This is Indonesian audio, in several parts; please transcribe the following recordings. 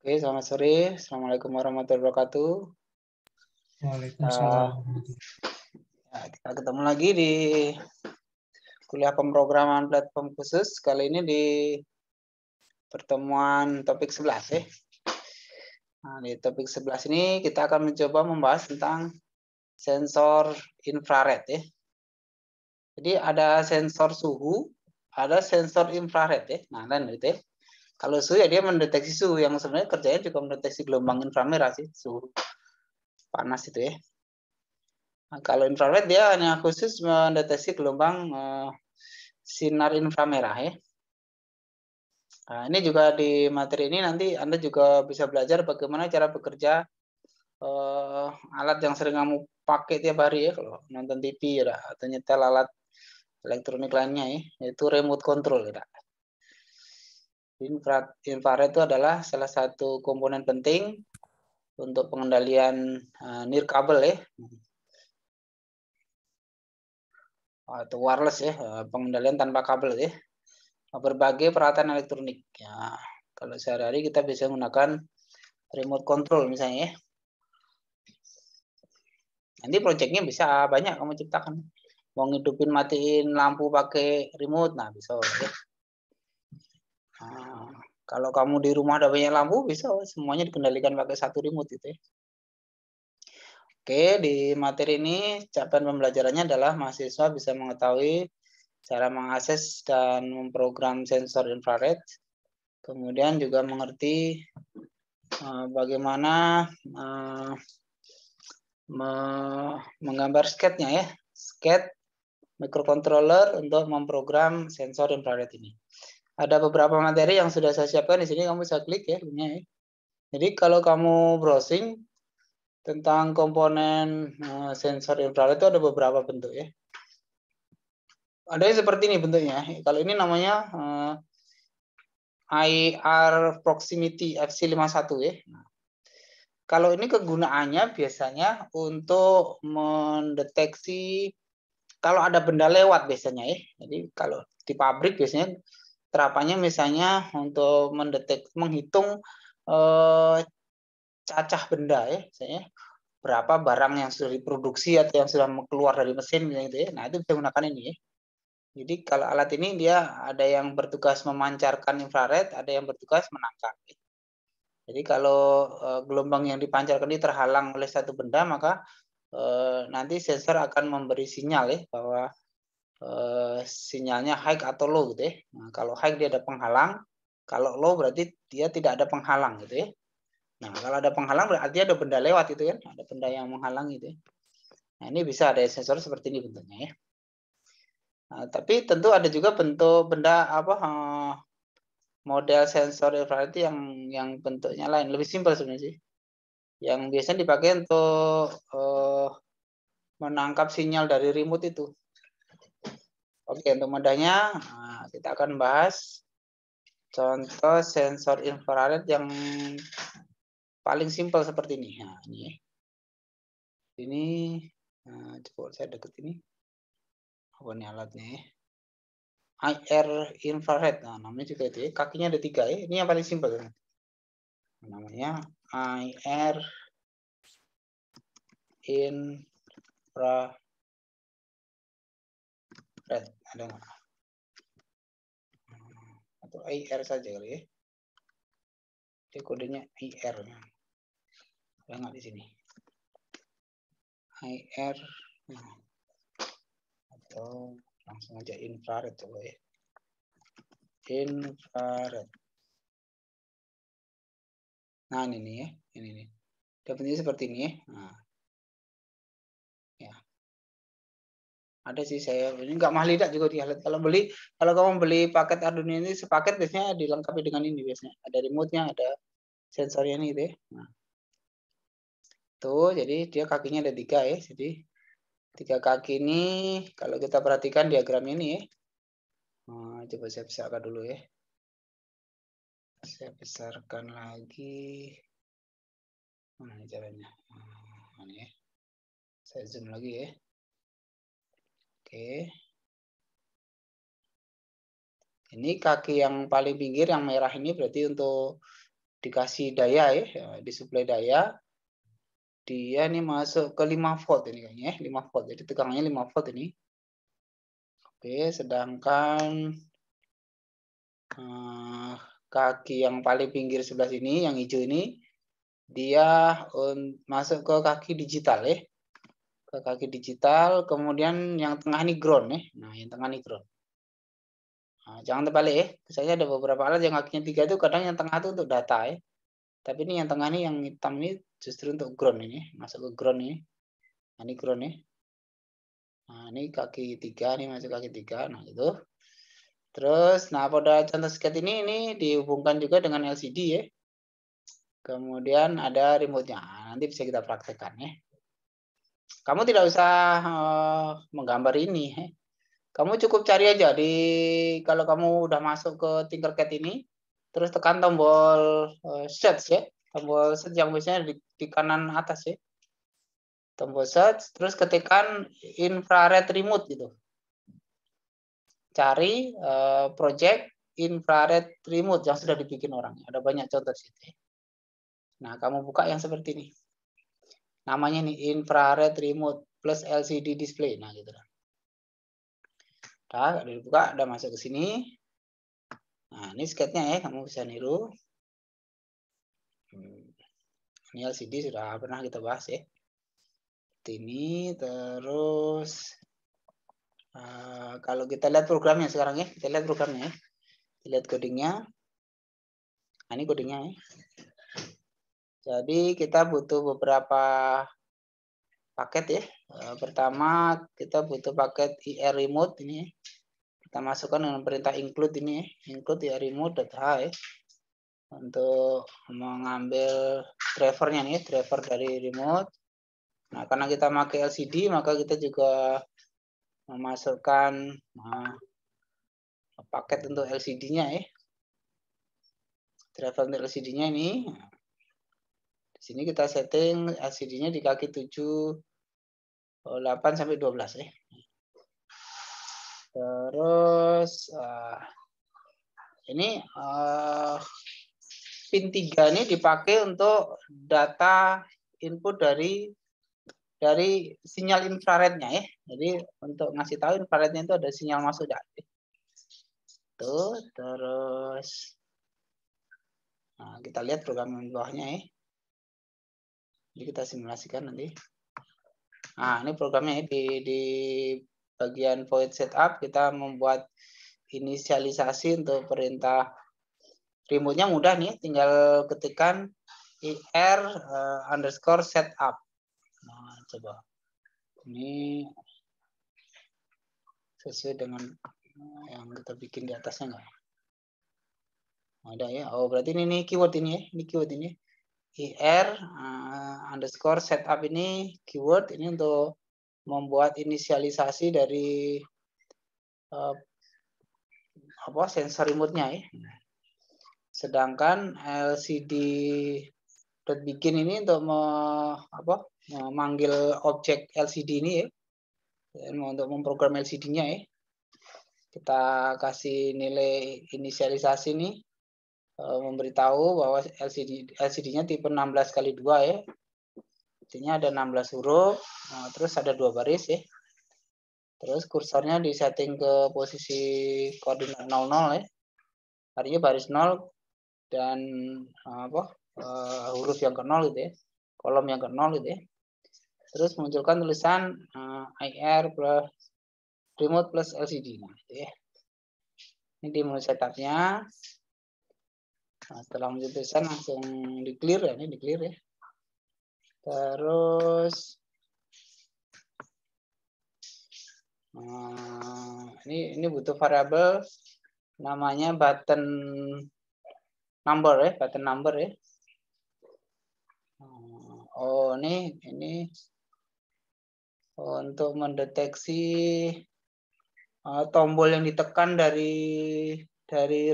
Oke, selamat sore. Assalamualaikum warahmatullahi wabarakatuh. Waalaikumsalam. Kita ketemu lagi di kuliah pemrograman platform khusus. Kali ini di pertemuan topik 11 ya. Nah, di topik 11 ini kita akan mencoba membahas tentang sensor infrared ya. Jadi ada sensor suhu, ada sensor infrared ya. Nah, dan itu ya. Kalau suhu ya dia mendeteksi suhu yang sebenarnya kerjanya juga mendeteksi gelombang inframerah sih, suhu panas itu ya. Nah, kalau infrared dia hanya khusus mendeteksi gelombang sinar inframerah ya. Nah, ini juga di materi ini nanti Anda juga bisa belajar bagaimana cara bekerja alat yang sering kamu pakai tiap hari ya, kalau nonton TV ya, atau nyetel alat elektronik lainnya ya, yaitu remote control ya. Infrared itu adalah salah satu komponen penting untuk pengendalian nirkabel ya, atau wireless ya, pengendalian tanpa kabel ya, berbagai peralatan elektronik ya. Kalau sehari-hari kita bisa menggunakan remote control misalnya ya. Nanti proyeknya bisa banyak kamu ciptakan. Mau ngidupin matiin lampu pakai remote, nah bisa ya. Nah, kalau kamu di rumah ada banyak lampu, bisa semuanya dikendalikan pakai satu remote gitu ya. Oke, di materi ini capaian pembelajarannya adalah mahasiswa bisa mengetahui cara mengakses dan memprogram sensor infrared, kemudian juga mengerti bagaimana menggambar sketnya ya, sketch microcontroller untuk memprogram sensor infrared ini. Ada beberapa materi yang sudah saya siapkan di sini, kamu bisa klik ya linknya ya. Jadi kalau kamu browsing tentang komponen sensor infrared itu ada beberapa bentuk ya. Ada yang seperti ini bentuknya. Kalau ini namanya IR Proximity FC51 ya. Nah, kalau ini kegunaannya biasanya untuk mendeteksi kalau ada benda lewat biasanya ya. Jadi kalau di pabrik biasanya terapannya misalnya untuk menghitung cacah benda ya, misalnya berapa barang yang sudah diproduksi atau yang sudah keluar dari mesin gitu ya. Nah, itu bisa menggunakan ini ya. Jadi kalau alat ini dia ada yang bertugas memancarkan infrared, ada yang bertugas menangkap. Ya. Jadi kalau gelombang yang dipancarkan ini terhalang oleh satu benda, maka nanti sensor akan memberi sinyal ya bahwa sinyalnya high atau low gitu ya. Nah, kalau high dia ada penghalang, kalau low berarti dia tidak ada penghalang gitu ya. Nah, kalau ada penghalang berarti ada benda lewat itu kan, ada benda yang menghalang gitu ya. Nah, ini bisa ada sensor seperti ini bentuknya ya. Nah, tapi tentu ada juga bentuk benda apa model sensor infrared yang bentuknya lain, lebih simpel sebenarnya sih. Yang biasanya dipakai untuk menangkap sinyal dari remote itu. Oke, untuk modalnya kita akan bahas contoh sensor infrared yang paling simpel seperti ini. Nah, ini coba saya deket ini. Apa nih alatnya ya? IR infrared. Nah, namanya juga itu ya. Kakinya ada 3 ya. Ini yang paling simpel. Namanya IR infrared. Ada nggak? Atau IR saja kali ya. Dia kodenya IR. Ada nggak di sini? IR. Atau langsung aja infrared coba ya. Infrared. Nah, ini nih ya. Ini nih. Dia bentuknya seperti ini ya. Nah. Ya. Ada sih saya ini nggak mahal tidak juga di alat. Kalau kamu beli paket Arduino ini sepaket biasanya dilengkapi dengan ini biasanya. Ada remote-nya, ada sensornya ini gitu ya. Nah. Tuh, jadi dia kakinya ada 3 ya. Jadi 3 kaki ini kalau kita perhatikan diagram ini ya. Nah, coba saya besarkan dulu ya. Saya besarkan lagi. Mana caranya? Nah, ini ya. Saya zoom lagi ya. Oke. Ini kaki yang paling pinggir yang merah ini berarti untuk dikasih daya ya, disuplai daya. Dia ini masuk ke 5 volt ini kayaknya ya, 5 volt. Jadi tegangannya 5 volt ini. Oke, sedangkan kaki yang paling pinggir sebelah sini, yang hijau ini, dia masuk ke kaki digital ya. Ke kaki digital, kemudian yang tengah ini ground ya. Nah, yang tengah ini ground. Nah, jangan terbalik ya. Misalnya ada beberapa alat yang kakinya 3 itu kadang yang tengah itu untuk data ya. Tapi ini yang tengah ini yang hitam ini justru untuk ground ini, masuk ke ground ini. Nah, ini ground ya. Nah, ini kaki 3 nih, masuk kaki 3. Nah, itu. Terus, nah pada contoh sket ini dihubungkan juga dengan LCD ya. Kemudian ada remote-nya. Nanti bisa kita praktekkan ya. Kamu tidak usah menggambar ini. Ya. Kamu cukup cari aja kalau kamu udah masuk ke Tinkercad ini, terus tekan tombol search ya. Tombol search yang biasanya di kanan atas ya. Tombol search, terus ketikkan infrared remote gitu. Cari project infrared remote yang sudah dibikin orang. Ada banyak contoh di situ. Nah, kamu buka yang seperti ini. Namanya nih infrared remote plus LCD display. Nah, gitu. Udah dibuka, udah masuk ke sini. Nah, ini sketnya ya, kamu bisa niru. Ini LCD sudah pernah kita bahas ya. Ini terus kalau kita lihat programnya sekarang ya, kita lihat programnya ya. Kita lihat codingnya. Nah, ini codingnya ya. Jadi kita butuh beberapa paket ya. Pertama kita butuh paket IR remote ini ya. Kita masukkan dengan perintah include ini ya. Include IR remote.h ya. Untuk mengambil drivernya nih, driver dari remote. Nah, karena kita pakai LCD, maka kita juga memasukkan paket untuk LCD-nya ya. Driver untuk LCD-nya ini. Di sini kita setting LCD-nya di kaki 7, 8 sampai 12 ya. Terus ini pin 3 ini dipakai untuk data input dari sinyal infrarednya ya. Jadi untuk ngasih tahu infrarednya itu ada sinyal masuk dari. Tuh, terus nah, kita lihat program di bawahnya ya. Jadi kita simulasikan nanti. Nah, ini programnya ya. Di bagian void setup kita membuat inisialisasi untuk perintah remote-nya mudah nih, tinggal ketikkan ir underscore setup. Nah, coba ini sesuai dengan yang kita bikin di atasnya nggak? Ada ya. Oh, berarti ini keyword ini ya. Ini keyword ini. ir underscore setup ini keyword ini untuk membuat inisialisasi dari sensor remote-nya ya. Sedangkan LCD.begin ini untuk memanggil objek LCD ini ya. Untuk memprogram LCD-nya ya. Kita kasih nilai inisialisasi nih. Memberitahu bahwa LCD-nya tipe 16x2 ya. Artinya ada 16 huruf, terus ada 2 baris ya. Terus kursornya disetting ke posisi koordinat 00 ya. Artinya baris 0 dan huruf yang ke 0 gitu ya. Kolom yang ke 0 gitu ya. Terus munculkan tulisan IR plus remote plus LCD. Nah, gitu ya. Ini di menu setupnya. Nah, setelah muncul tulisan langsung di clear ya, ini di clear ya. Terus ini butuh variabel namanya button number ya, button number ya. Oh, ini untuk mendeteksi tombol yang ditekan dari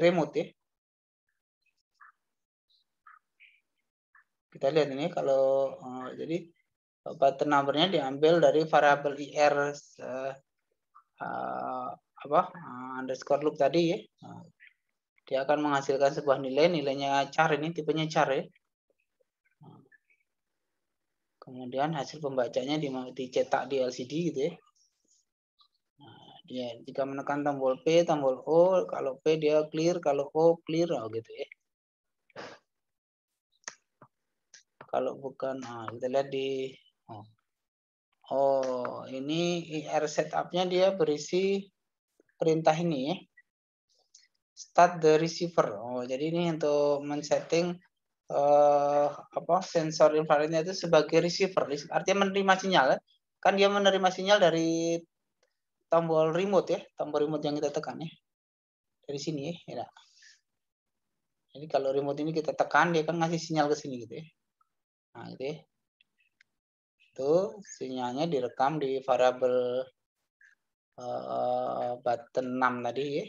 remote ya. Kita lihat ini kalau jadi button numbernya diambil dari variabel ir underscore loop tadi ya. Dia akan menghasilkan sebuah nilai, nilainya char, ini tipenya char ya. Kemudian hasil pembacanya dicetak di LCD gitu ya. Nah, dia jika menekan tombol P, tombol O, kalau P dia clear, kalau O clear, gitu ya. Kalau bukan, kita lihat di ini IR setupnya dia berisi perintah ini ya. Start the receiver. Jadi ini untuk men-setting sensor infrarednya itu sebagai receiver, artinya menerima sinyal. Kan dia menerima sinyal dari tombol remote ya, tombol remote yang kita tekan ya. Dari sini ya. Jadi kalau remote ini kita tekan, dia kan ngasih sinyal ke sini gitu ya. Nah, gitu ya. Itu sinyalnya direkam di variabel button 6 tadi ya.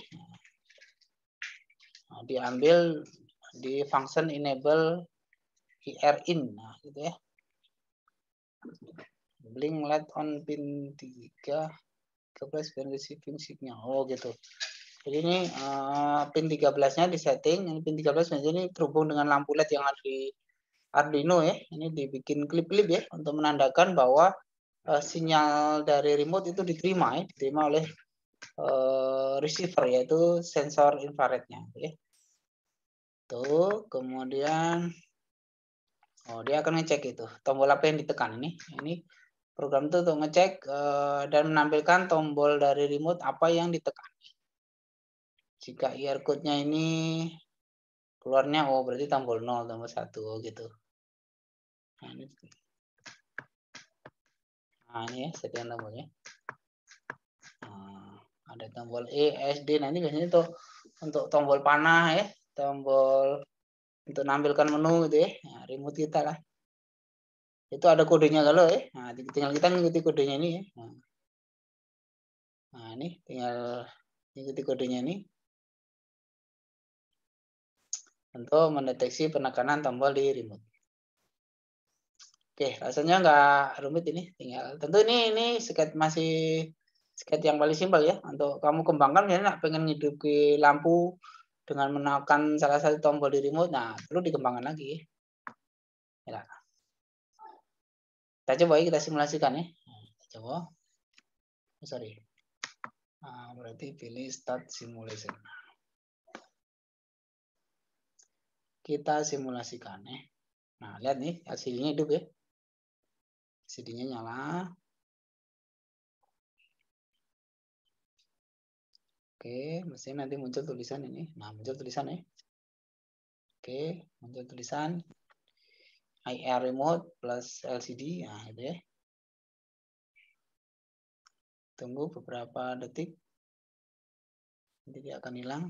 Nah, diambil di function enable IR in, nah gitu ya. Blink light on pin 3 when receiving signal. Gitu. Jadi ini pin 13-nya di setting, ini pin 13 ini terhubung dengan lampu LED yang ada di Arduino ya. Ini dibikin klip-klip ya untuk menandakan bahwa sinyal dari remote itu diterima ya, diterima oleh receiver yaitu sensor infrarednya ya. Tuh, kemudian dia akan ngecek itu tombol apa yang ditekan ini. Ini program itu untuk ngecek dan menampilkan tombol dari remote apa yang ditekan. Jika IR code-nya ini keluarnya berarti tombol 0, tombol 1 gitu. Nah, ini ya settingan tombolnya. Ada tombol E, S, D. Nah, ini biasanya untuk tombol panah ya, tombol untuk menampilkan menu gitu ya. Nah, remote kita lah. Itu ada kodenya kalau ya. Nah, tinggal kita mengikuti kodenya ini ya. Nah, ini tinggal mengikuti kodenya ini untuk mendeteksi penekanan tombol di remote. Oke, rasanya nggak rumit ini. Tinggal tentu ini masih sket yang paling simpel ya. Untuk kamu kembangkan misalnya pengen ngidupi lampu dengan menekan salah satu tombol di remote, nah perlu dikembangkan lagi. Ya. Kita coba ya, kita simulasikan ya. Kita coba. Sorry. Nah, berarti pilih start simulation. Kita simulasikan ya. Nah, lihat nih LCD-nya hidup ya. LCD-nya nyala. Oke, mesti nanti muncul tulisan ini. Nah, muncul tulisan ya. Oke, muncul tulisan IR remote plus LCD. Nah, itu ya. Tunggu beberapa detik. Nanti dia akan hilang.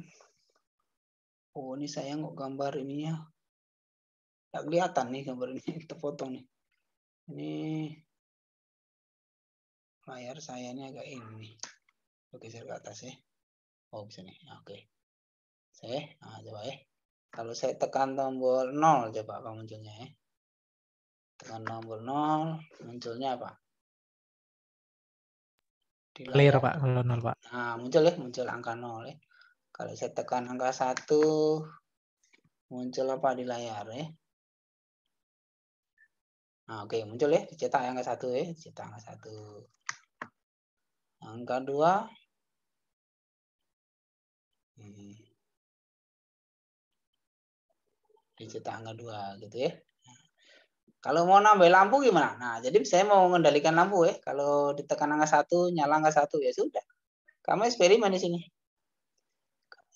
Ini saya nggak gambar ini ya. Nggak kelihatan nih gambar ini. Terpotong nih. Ini layar saya ini agak ini. Oke, geser ke atas ya. Bisa nih. Oke. Saya, coba ya. Kalau saya tekan tombol 0, coba apa munculnya ya. Tekan tombol 0, munculnya apa? Di layar. Clear Pak, kalau 0 Pak. Nah, muncul ya, muncul angka 0 ya. Kalau saya tekan angka 1, muncul apa di layar ya. Nah, oke, muncul ya, dicetak angka 1 ya, dicetak angka 1. Angka 2. Dicetak angka 2 gitu ya. Kalau mau nambah lampu gimana? Nah, jadi saya mau mengendalikan lampu ya. Kalau ditekan angka 1, nyala angka 1 ya sudah. Kamu eksperimen di sini.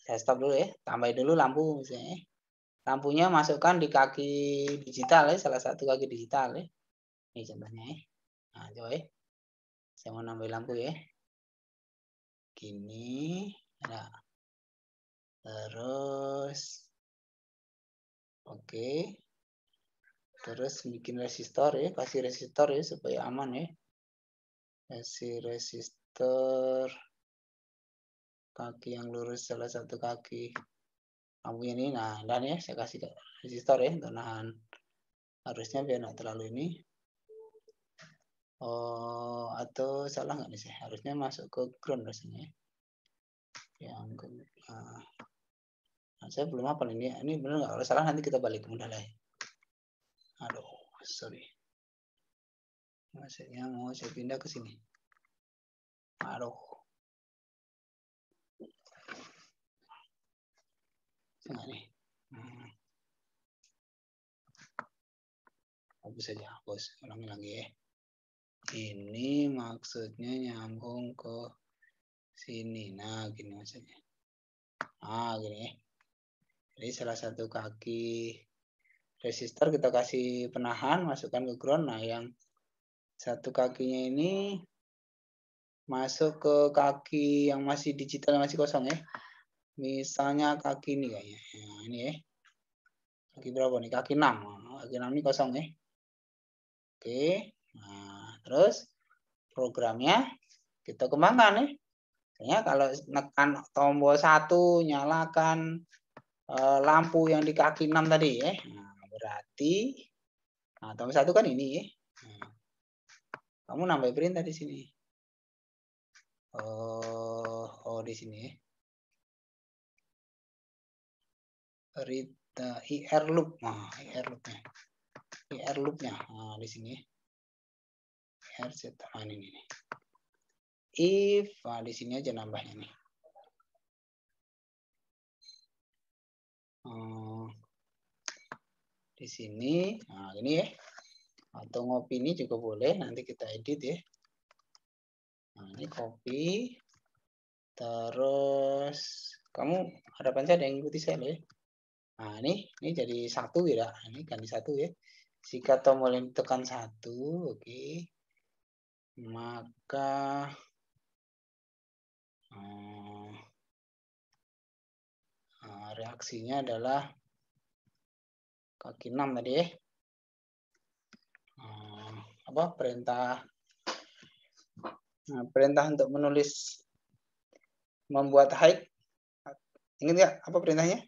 Saya stop dulu ya, tambahin dulu lampu misalnya. Lampunya masukkan di kaki digital ya, salah satu kaki digital ya. Ini contohnya ya. Nah, coba ya. Saya mau nambah lampu ya. Gini. Nah. Terus. Oke. Terus bikin resistor ya, kasih resistor ya supaya aman ya. Kasih resistor kaki yang lurus salah satu kaki lampunya ini. Nah, dan ya saya kasih resistor ya untuk nahan harusnya biar nggak terlalu ini. Atau salah nggak nih sih? Harusnya masuk ke ground rasanya ya. Yang ke Saya belum hafal ini. Ini benar nggak? Kalau salah nanti kita balik modalnya. Aduh, sorry. Maksudnya mau saya pindah ke sini. Aduh. Enggak nih. Hapus saja, hapus. Ulangi lagi ya. Ini maksudnya nyambung ke sini. Nah, gini maksudnya. Ah, gini. Jadi salah satu kaki resistor kita kasih penahan, masukkan ke ground. Nah, yang satu kakinya ini masuk ke kaki yang masih digital, masih kosong ya. Misalnya kaki ini kayaknya. Nah, ini ya. Kaki berapa nih? Kaki 6. Kaki 6 ini kosong ya. Oke. Nah, terus programnya kita kembangkan ya. Misalnya kalau tekan tombol 1 nyalakan lampu yang di kaki 6 tadi ya. Nah, berarti tombol 1 kan ini ya. Nah, kamu nambah perintah di sini. Oh di sini ya. Read IR loop. Nah, IR loopnya. IR loopnya. Nah, di sini. IR set ini nih. If di sini aja nambahnya nih. Di sini, nah ini ya. Atau ngopi ini juga boleh, nanti kita edit ya. Nah, ini copy. Terus kamu harapan saya ada yang ikuti saya ya. Nah, ini jadi 1 ya. Ini ganti 1 ya. Jika tombol yang tekan 1, oke. Maka reaksinya adalah kaki 6 tadi ya. Perintah untuk menulis, membuat high. Ingat nggak apa perintahnya?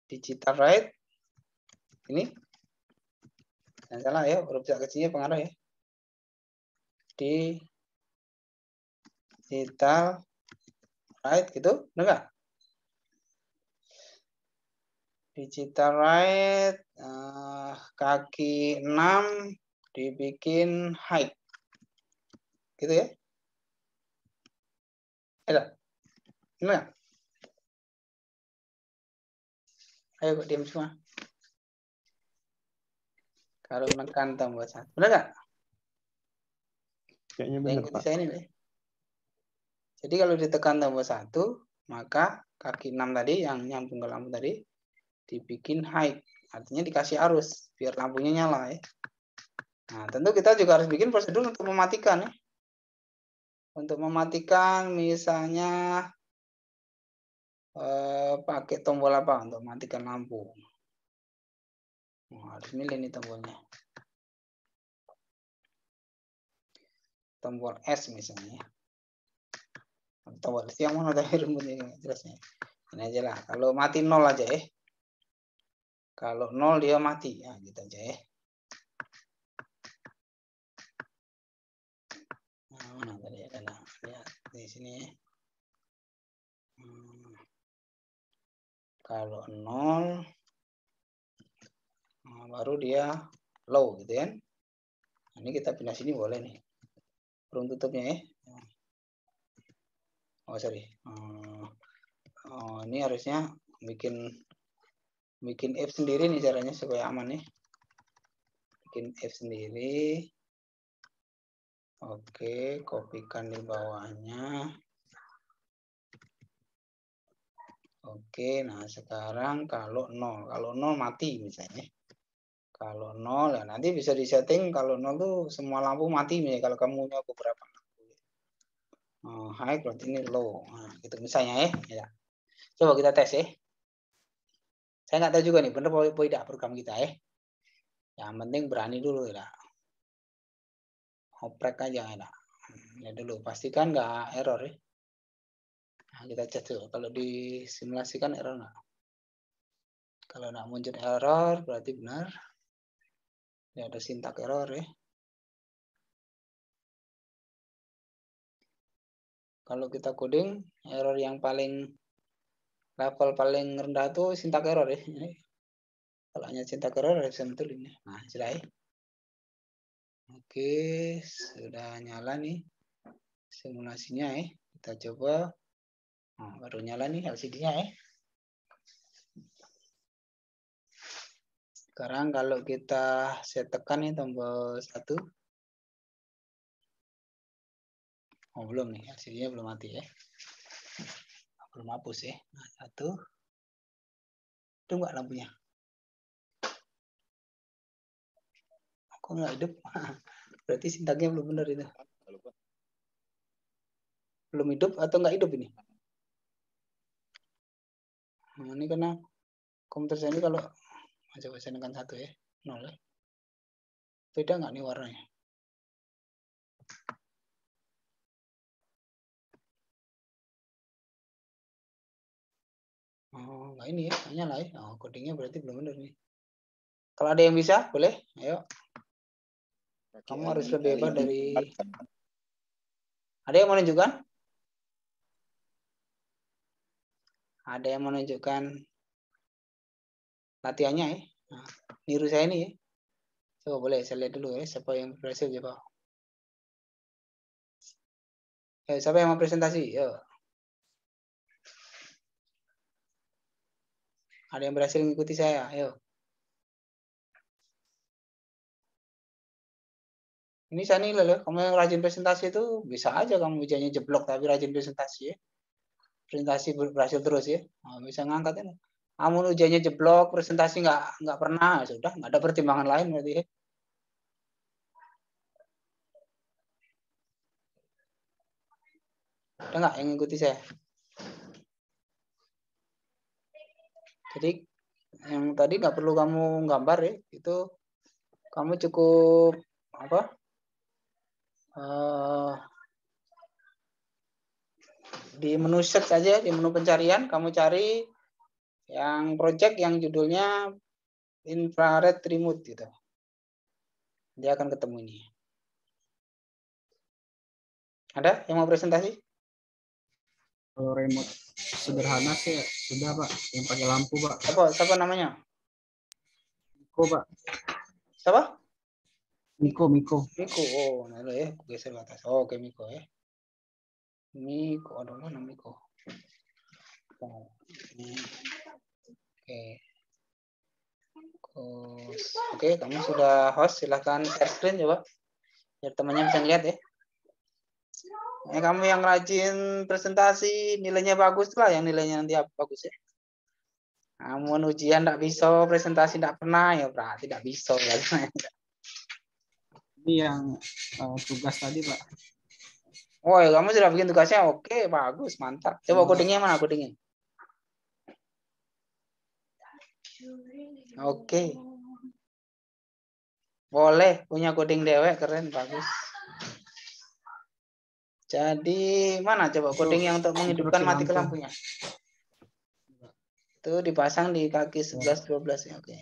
Digital write. Ini jangan salah ya, huruf kecilnya pengaruh ya. Digital write gitu, benar nggak? Digital write kaki 6 dibikin high. Gitu ya. Ada? Benar? Ayo kok diam semua. Kalau menekan tombol 1. Benar nggak? Kayaknya benar, Pak. Saya ini deh. Jadi kalau ditekan tombol 1, maka kaki 6 tadi yang nyambung ke lampu tadi dibikin high. Artinya dikasih arus biar lampunya nyala ya. Nah, tentu kita juga harus bikin prosedur untuk mematikan ya. Untuk mematikan misalnya pakai tombol apa untuk matikan lampu. Harus milih nih tombolnya. Tombol S misalnya. Tombol S yang mana tadi rumputnya jelasnya. Ini aja lah. Kalau mati 0 aja ya. Kalau 0 dia mati. Ya, gitu aja ya. Nah, mana tadi ada? Lihat di sini ya. Kalau 0 baru dia low gitu kan. Ini kita pindah sini boleh nih. Kurung tutupnya ya. Oh sorry. Ini harusnya bikin F sendiri nih caranya supaya aman nih. Bikin F sendiri. Oke, kopikan di bawahnya. Oke, nah sekarang kalau 0 mati misalnya. Kalau 0 ya nanti bisa disetting kalau 0 tuh semua lampu mati misalnya kalau kamu punya beberapa lampu. High berarti ini low. Nah, gitu misalnya ya. Coba kita tes ya. Saya nggak tahu juga nih bener apa tidak program kita ya. Yang penting berani dulu ya. Oprek aja ya. Ya dulu pastikan nggak error ya. Nah, kita cek dulu. Kalau disimulasikan error nggak? Kalau nggak muncul error berarti benar. Ya ada sintak error ya. Kalau kita coding error yang paling level paling rendah tuh syntax error ya. Kalau hanya syntax error bisa betul ini. Nah, sudah ya. Oke, sudah nyala nih simulasinya ya. Kita coba. Nah, baru nyala nih LCD-nya ya. Sekarang kalau kita saya tekan nih tombol 1. Oh, belum nih, LCD-nya belum mati ya. Belum hapus ya. Nah, 1. Itu enggak lampunya? Kok nggak hidup? Berarti sintaknya belum benar itu. Belum hidup atau nggak hidup ini? Nah, ini karena komputer saya ini kalau coba saya tekan 1 ya, 0 ya. Beda nggak nih warnanya? Oh, nggak ini ya, nggak nyala ya. Oh, codingnya berarti belum benar nih. Kalau ada yang bisa, boleh, ayo. Kamu harus lebih hebat dari... Ada yang menunjukkan? Ada yang menunjukkan latihannya ya. Nah, niru saya ini ya. Coba boleh saya lihat dulu ya, siapa yang berhasil coba. Siapa yang mau presentasi? Yo. Ada yang berhasil mengikuti saya? Ayo. Ini saya nilai loh, kamu yang rajin presentasi itu bisa aja kamu ujiannya jeblok tapi rajin presentasi ya. Presentasi berhasil terus ya. Nah, bisa ngangkat ini. Kamu ujiannya jeblok, presentasi nggak pernah, sudah nggak ada pertimbangan lain berarti ya. Ada nggak yang ngikuti saya? Jadi yang tadi nggak perlu kamu gambar ya, itu kamu cukup apa? Di menu search saja, di menu pencarian kamu cari yang project yang judulnya infrared remote gitu. Dia akan ketemu ini. Ada yang mau presentasi? Kalau remote sederhana sih sudah Pak, yang pakai lampu Pak. Siapa namanya? Miko Pak. Siapa? Miko. Oh, nah ya, aku geser atas. Oh, oke Miko ya. Miko, ada mana Miko? Oh, oke, kamu sudah host, silahkan share screen coba. Biar temannya bisa lihat ya. Kamu yang rajin presentasi, nilainya bagus lah, yang nilainya nanti bagus ya. Namun ujian tidak bisa, presentasi tidak pernah, ya berarti tidak bisa. Ya. Ini yang tugas tadi Pak. Oh, ya, kamu sudah bikin tugasnya, oke, bagus, mantap. Coba codingnya mana codingnya? Oke. Boleh, punya coding dewek, keren, bagus. Jadi, mana coba coding yang untuk menghidupkan mati ke lampunya? Itu dipasang di kaki 11-12 ya, oke.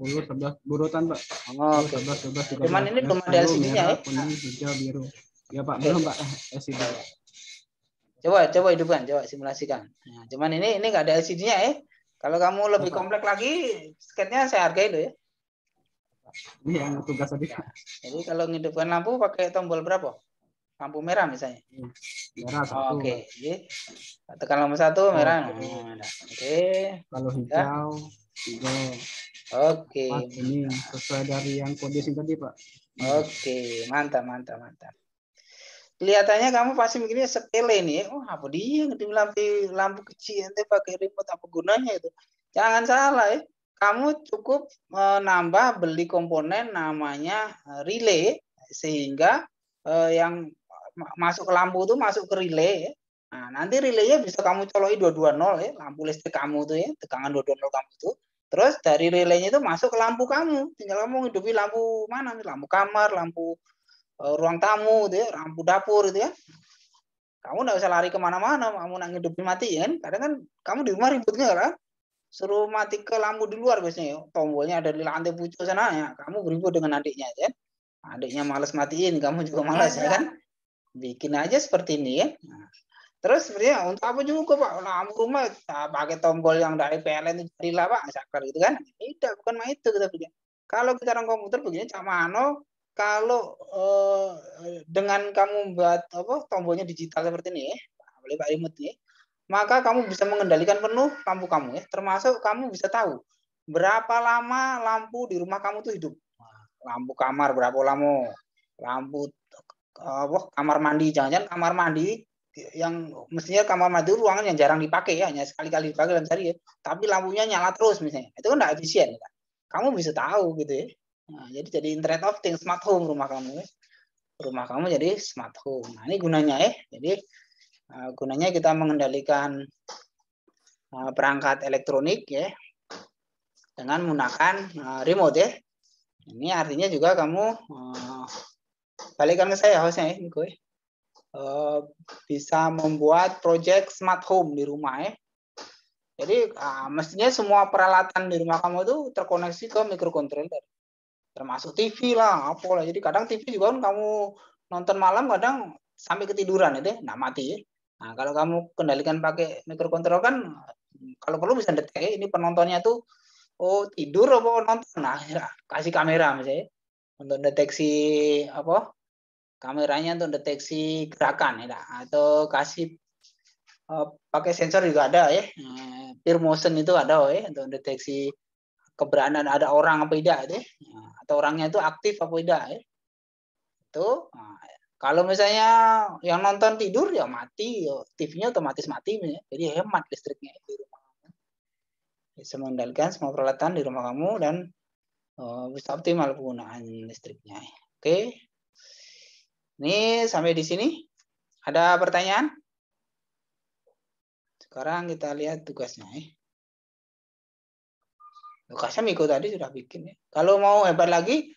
10, 11, burutan Pak. Oh, oke. 11, 12, 13. Cuman ini belum ada LCD-nya ya? Kuning, hijau, biru. Ya Pak, belum Pak LCD. Coba hidupkan, coba simulasikan. Nah, cuman ini nggak ada LCD-nya ya. Kalau kamu lebih kompleks lagi, sketnya saya hargai loh ya. Ini yang tugas tadi. Jadi kalau menghidupkan lampu pakai tombol berapa? Lampu merah misalnya. Merah 1. Oke. Jadi, tekan lampu 1 merah. Oke. Kalau hijau, 3. Oke. Ini sesuai dari yang kode sing tadi Pak. Oke, mantap. Kelihatannya kamu pasti mikirnya sepele nih. Oh, apa dia lampu kecil nanti pakai remote, apa gunanya itu? Jangan salah ya. Kamu cukup menambah beli komponen namanya relay sehingga yang masuk ke lampu itu masuk ke relay ya. Nah, nanti relaynya bisa kamu coloki 220 ya, lampu listrik kamu itu ya, tegangan 220 kamu itu. Terus dari relaynya itu masuk ke lampu kamu. Tinggal kamu hidupi lampu mana nih? Lampu kamar, lampu ruang tamu gitu ya, lampu dapur gitu ya. Kamu nggak usah lari kemana-mana, kamu nak ngidupin mati ya kan. Kadang kan kamu di rumah ributnya kan. Suruh mati ke lampu di luar biasanya ya. Tombolnya ada di lantai pucuk sana ya. Kamu beribut dengan adiknya ya. Adiknya malas matiin, kamu juga malas ya kan. Bikin aja seperti ini ya. Nah, Terus sebenarnya untuk apa juga Pak? Lampu rumah pakai tombol yang dari PLN itu jadilah Pak, sakar gitu kan? Tidak, bukan mah itu kita pikir. Kalau kita orang komputer begini, Cak Mano, kalau dengan kamu buat apa tombolnya digital seperti ini ya, boleh Pak Imut ya, maka kamu bisa mengendalikan penuh lampu kamu ya, termasuk kamu bisa tahu berapa lama lampu di rumah kamu tuh hidup. Lampu kamar berapa lama, lampu kamar mandi, jangan-jangan kamar mandi yang mestinya kamar mandi ruangan yang jarang dipakai ya, hanya sekali-kali dipakai dalam sehari ya, tapi lampunya nyala terus misalnya, itu kan tidak efisien ya. Kamu bisa tahu gitu ya. Nah, jadi Internet of Things, smart home rumah kamu ya. Rumah kamu jadi smart home. Nah, ini gunanya ya. Jadi gunanya kita mengendalikan perangkat elektronik ya dengan menggunakan remote ya. Ini artinya juga kamu balikkan ke saya hostnya ya, Niko ya. Bisa membuat project smart home di rumah ya. Jadi mestinya semua peralatan di rumah kamu itu terkoneksi ke microcontroller, termasuk TV lah, apa lah. Jadi kadang TV juga kan kamu nonton malam kadang sampai ketiduran itu, nah mati ya. Nah kalau kamu kendalikan pakai microcontroller kan, kalau perlu bisa detek ya, ini penontonnya tuh oh tidur apa nonton, nah kasih kamera misalnya untuk deteksi apa kameranya untuk deteksi gerakan ya, atau kasih pakai sensor juga ada ya, peer motion itu ada ya untuk deteksi keberadaan ada orang apa tidak ya, atau orangnya itu aktif apa tidak ya. Itu kalau misalnya yang nonton tidur ya mati, ya, TV-nya otomatis mati ya. Jadi hemat listriknya di rumah. Bisa mengendalikan semua peralatan di rumah kamu dan bisa optimal penggunaan listriknya. Oke. Ini sampai di sini. Ada pertanyaan? Sekarang kita lihat tugasnya ya. Tugasnya Miko tadi sudah bikin ya. Kalau mau hebat lagi,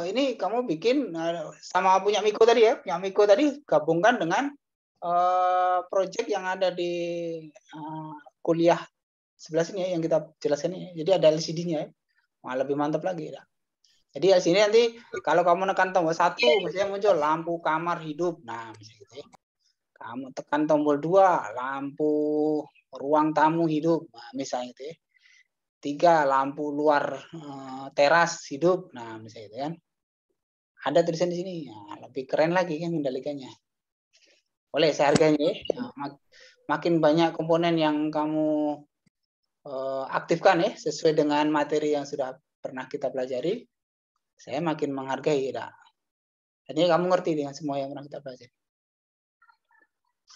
ini kamu bikin sama punya Miko tadi ya. Punya Miko tadi gabungkan dengan project yang ada di kuliah sebelah sini ya, yang kita jelaskan ini. Jadi ada LCD-nya ya. Wah, lebih mantap lagi ya. Jadi di sini nanti kalau kamu tekan tombol 1, misalnya muncul lampu kamar hidup. Nah, misalnya gitu ya. Kamu tekan tombol 2, lampu ruang tamu hidup. Nah, misalnya gitu ya. 3, lampu luar teras hidup. Nah, misalnya gitu kan. Ada tulisan di sini. Nah, lebih keren lagi kan mengendalikannya. Boleh saya hargai ya. Nah, makin banyak komponen yang kamu aktifkan ya sesuai dengan materi yang sudah pernah kita pelajari, saya makin menghargai ya. Jadi kamu ngerti dengan semua yang pernah kita pelajari.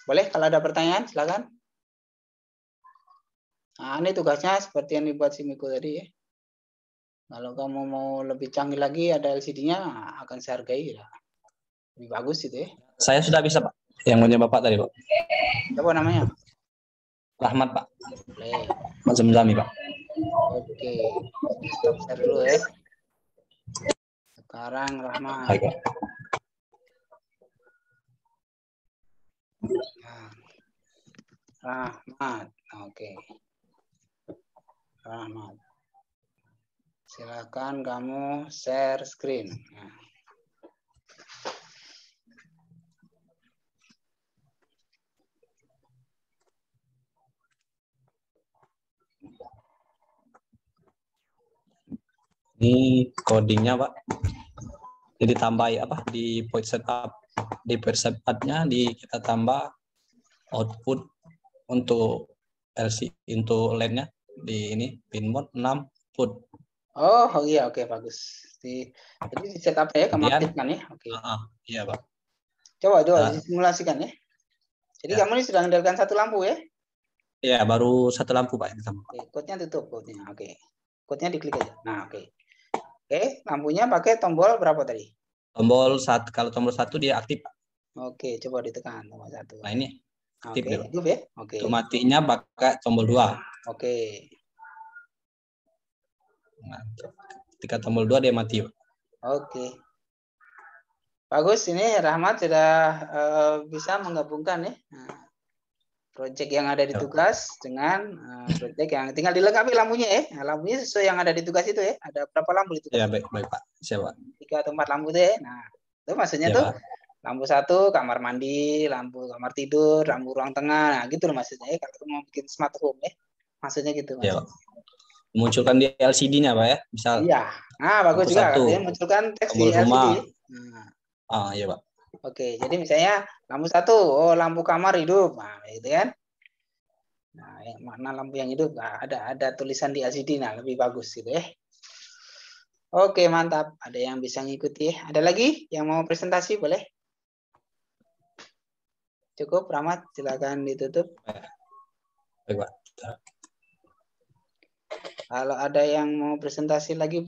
Boleh kalau ada pertanyaan silakan. Nah, ini tugasnya seperti yang dibuat si Miko tadi ya. Kalau kamu mau lebih canggih lagi ada LCD-nya akan saya hargai ya. Lebih bagus itu ya. Saya sudah bisa Pak. Yang punya Bapak tadi Pak. Siapa namanya? Rahmat Pak. Boleh. Mas Zamzami Pak. Oke. Stop share dulu ya. Sekarang Rahmat. Baik Pak. Rahmat. Oke. Rahmat. Silakan kamu share screen. Nah. Ini codingnya Pak. Jadi tambah apa di point setup, di point setupnya kita tambah output untuk LC untuk LED-nya di ini pin mode 6 put. Oh iya, oke bagus. Jadi di setup ya kamu aktifkan ya. Oke. Iya Pak. Coba disimulasikan ya. Jadi kamu ini sudah mengendalikan satu lampu ya? Iya, baru satu lampu Pak. Oke, code-nya tutup code-nya. Oke. Code-nya diklik aja. Nah, oke. Oke, lampunya pakai tombol berapa tadi? Tombol 1, kalau tombol 1 dia aktif. Oke, coba ditekan tombol 1. Nah, ini aktif ya. Aktif ya? Oke. Untuk matinya pakai tombol 2. Oke. Nah, ketika tombol 2 dia mati. Oke. Bagus, ini Rahmat sudah bisa menggabungkan ya. Nah, project yang ada di tugas dengan project yang tinggal dilengkapi lampunya ya. Nah, lampunya sesuai yang ada di tugas itu ya. Ada berapa lampu di tugas? Ya, baik Pak. Siapa? 3 atau 4 lampu itu ya. Nah, itu maksudnya ya, tuh Pak. Lampu 1 kamar mandi, lampu kamar tidur, lampu ruang tengah. Nah, gitu loh maksudnya ya kalau mau bikin smart home ya. Maksudnya gitu Mas. Ya, Pak. Munculkan di LCD-nya, Pak ya. Misal Iya. Nah, bagus lampu juga 1 artinya munculkan teks di tombol LCD. rumah. Nah, Iya, Pak. oke, jadi misalnya lampu 1, oh lampu kamar hidup. Nah, gitu kan. Nah, yang mana lampu yang hidup? Nah, ada tulisan di LCD, nah lebih bagus gitu ya. Oke, mantap. Ada yang bisa ngikuti. Ada lagi yang mau presentasi, boleh? Cukup, Rahmat. Silakan ditutup. Baik, Pak. Kalau ada yang mau presentasi lagi,